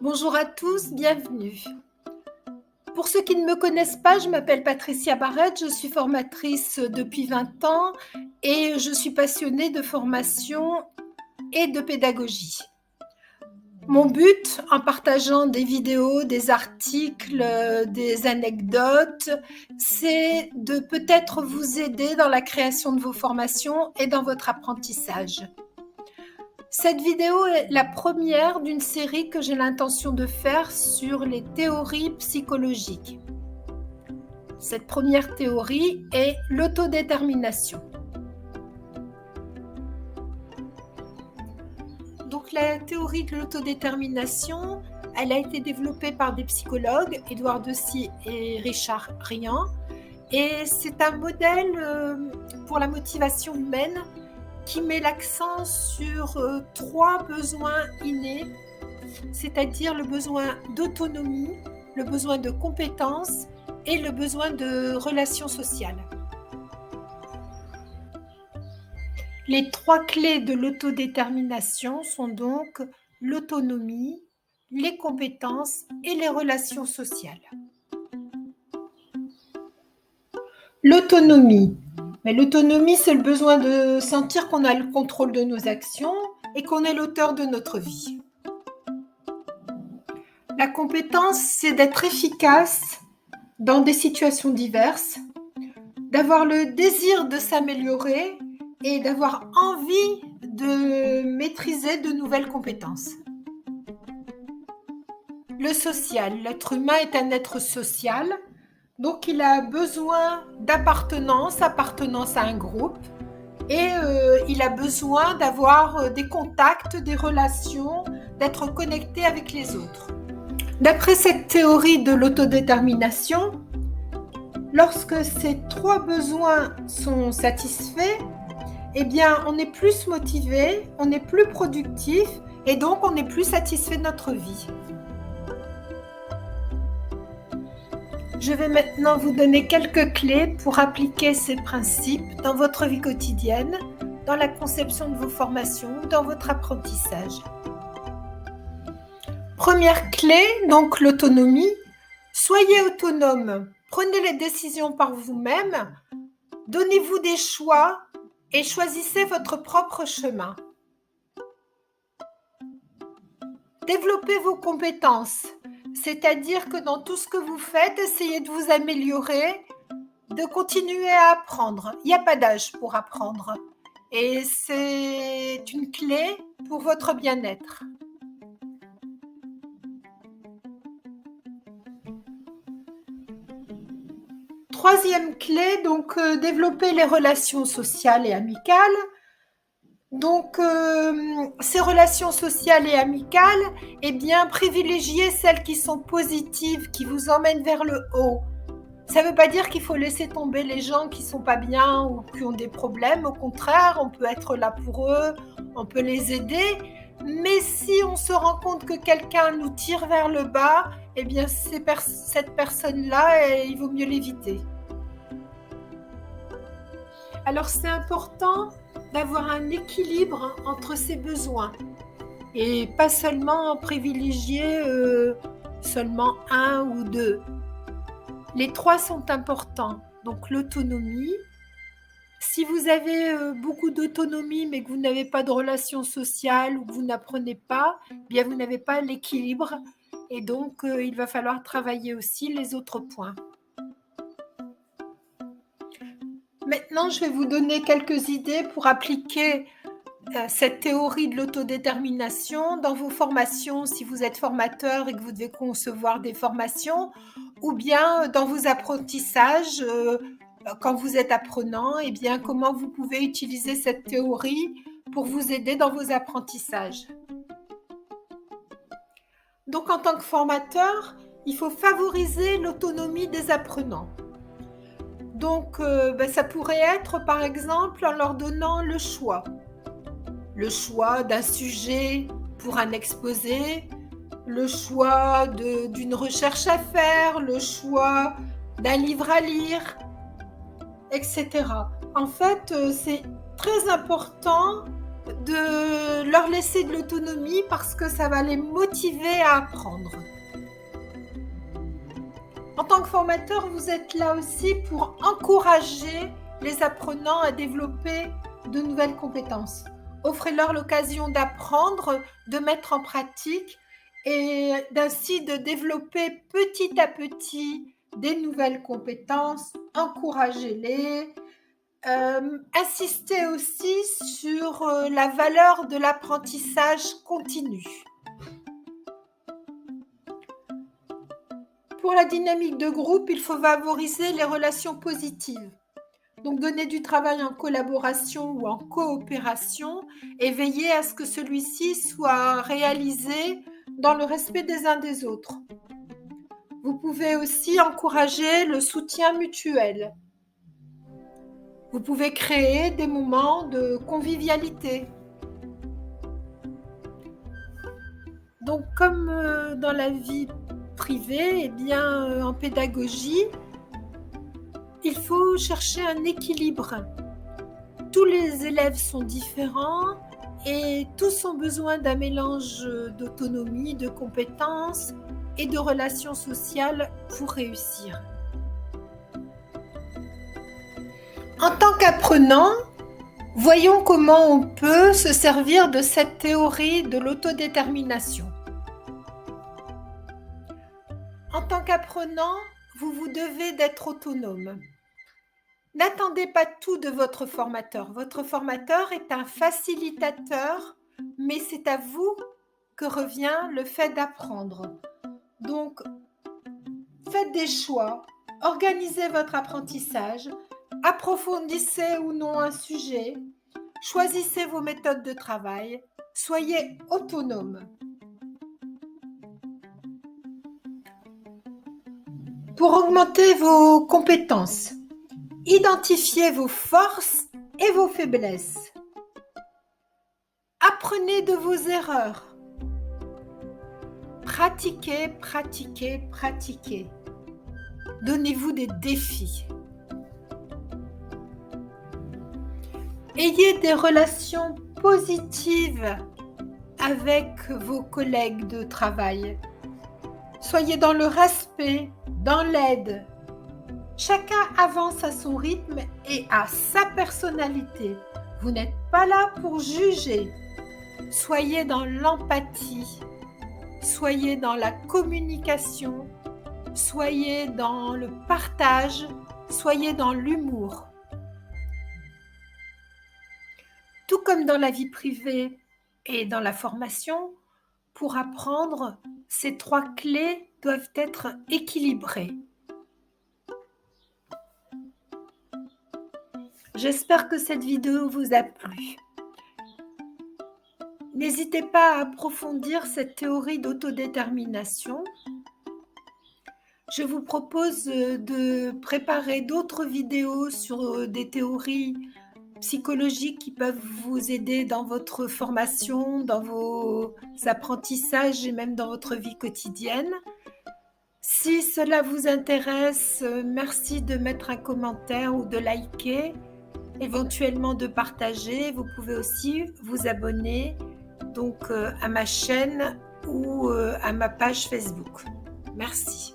Bonjour à tous, bienvenue. Pour ceux qui ne me connaissent pas, je m'appelle Patricia Barrette, je suis formatrice depuis 20 ans et je suis passionnée de formation et de pédagogie. Mon but, en partageant des vidéos, des articles, des anecdotes, c'est de peut-être vous aider dans la création de vos formations et dans votre apprentissage. Cette vidéo est la première d'une série que j'ai l'intention de faire sur les théories psychologiques. Cette première théorie est l'autodétermination. Donc la théorie de l'autodétermination, elle a été développée par des psychologues, Édouard Deci et Richard Ryan, et c'est un modèle pour la motivation humaine qui met l'accent sur 3 besoins innés, c'est-à-dire le besoin d'autonomie, le besoin de compétence et le besoin de relations sociales. Les 3 clés de l'autodétermination sont donc l'autonomie, les compétences et les relations sociales. L'autonomie. Mais l'autonomie, c'est le besoin de sentir qu'on a le contrôle de nos actions et qu'on est l'auteur de notre vie. La compétence, c'est d'être efficace dans des situations diverses, d'avoir le désir de s'améliorer et d'avoir envie de maîtriser de nouvelles compétences. Le social. L'être humain est un être social. Donc, il a besoin d'appartenance à un groupe et il a besoin d'avoir des contacts, des relations, d'être connecté avec les autres. D'après cette théorie de l'autodétermination, lorsque ces 3 besoins sont satisfaits, eh bien, on est plus motivé, on est plus productif et donc on est plus satisfait de notre vie. Je vais maintenant vous donner quelques clés pour appliquer ces principes dans votre vie quotidienne, dans la conception de vos formations ou dans votre apprentissage. Première clé, donc l'autonomie. Soyez autonome, prenez les décisions par vous-même, donnez-vous des choix et choisissez votre propre chemin. Développez vos compétences. C'est-à-dire que dans tout ce que vous faites, essayez de vous améliorer, de continuer à apprendre. Il n'y a pas d'âge pour apprendre. Et c'est une clé pour votre bien-être. Troisième clé, donc développer les relations sociales et amicales. Donc, ces relations sociales et amicales, eh bien, privilégiez celles qui sont positives, qui vous emmènent vers le haut. Ça ne veut pas dire qu'il faut laisser tomber les gens qui ne sont pas bien ou qui ont des problèmes. Au contraire, on peut être là pour eux, on peut les aider. Mais si on se rend compte que quelqu'un nous tire vers le bas, eh bien, cette personne-là, il vaut mieux l'éviter. Alors, c'est important d'avoir un équilibre entre ces besoins et pas seulement privilégier seulement un ou 2. Les 3 sont importants. Donc l'autonomie. Si vous avez beaucoup d'autonomie mais que vous n'avez pas de relations sociales ou que vous n'apprenez pas, bien vous n'avez pas l'équilibre et donc il va falloir travailler aussi les autres points. Maintenant, je vais vous donner quelques idées pour appliquer cette théorie de l'autodétermination dans vos formations, si vous êtes formateur et que vous devez concevoir des formations, ou bien dans vos apprentissages, quand vous êtes apprenant, eh bien, comment vous pouvez utiliser cette théorie pour vous aider dans vos apprentissages. Donc, en tant que formateur, il faut favoriser l'autonomie des apprenants. Donc, ça pourrait être, par exemple, en leur donnant le choix d'un sujet pour un exposé, le choix d'une recherche à faire, le choix d'un livre à lire, etc. En fait, c'est très important de leur laisser de l'autonomie parce que ça va les motiver à apprendre. En tant que formateur, vous êtes là aussi pour encourager les apprenants à développer de nouvelles compétences. Offrez-leur l'occasion d'apprendre, de mettre en pratique et ainsi de développer petit à petit des nouvelles compétences. Encouragez-les. Insistez aussi sur la valeur de l'apprentissage continu. Pour la dynamique de groupe, il faut favoriser les relations positives. Donc donner du travail en collaboration ou en coopération et veiller à ce que celui-ci soit réalisé dans le respect des uns des autres. Vous pouvez aussi encourager le soutien mutuel. Vous pouvez créer des moments de convivialité. Donc, comme dans la vie privée, eh bien, en pédagogie, il faut chercher un équilibre. Tous les élèves sont différents et tous ont besoin d'un mélange d'autonomie, de compétences et de relations sociales pour réussir. En tant qu'apprenant, voyons comment on peut se servir de cette théorie de l'autodétermination. En tant qu'apprenant, vous vous devez d'être autonome. N'attendez pas tout de votre formateur. Votre formateur est un facilitateur, mais c'est à vous que revient le fait d'apprendre. Donc, faites des choix, organisez votre apprentissage, approfondissez ou non un sujet, choisissez vos méthodes de travail, soyez autonome. Pour augmenter vos compétences, identifiez vos forces et vos faiblesses. Apprenez de vos erreurs. Pratiquez, pratiquez, pratiquez. Donnez-vous des défis. Ayez des relations positives avec vos collègues de travail. Soyez dans le respect, dans l'aide. Chacun avance à son rythme et à sa personnalité. Vous n'êtes pas là pour juger. Soyez dans l'empathie. Soyez dans la communication. Soyez dans le partage. Soyez dans l'humour. Tout comme dans la vie privée et dans la formation, pour apprendre, ces 3 clés doivent être équilibrées. J'espère que cette vidéo vous a plu. N'hésitez pas à approfondir cette théorie d'autodétermination. Je vous propose de préparer d'autres vidéos sur des théories psychologiques qui peuvent vous aider dans votre formation, dans vos apprentissages et même dans votre vie quotidienne. Si cela vous intéresse, merci de mettre un commentaire ou de liker, éventuellement de partager. Vous pouvez aussi vous abonner donc à ma chaîne ou à ma page Facebook. Merci.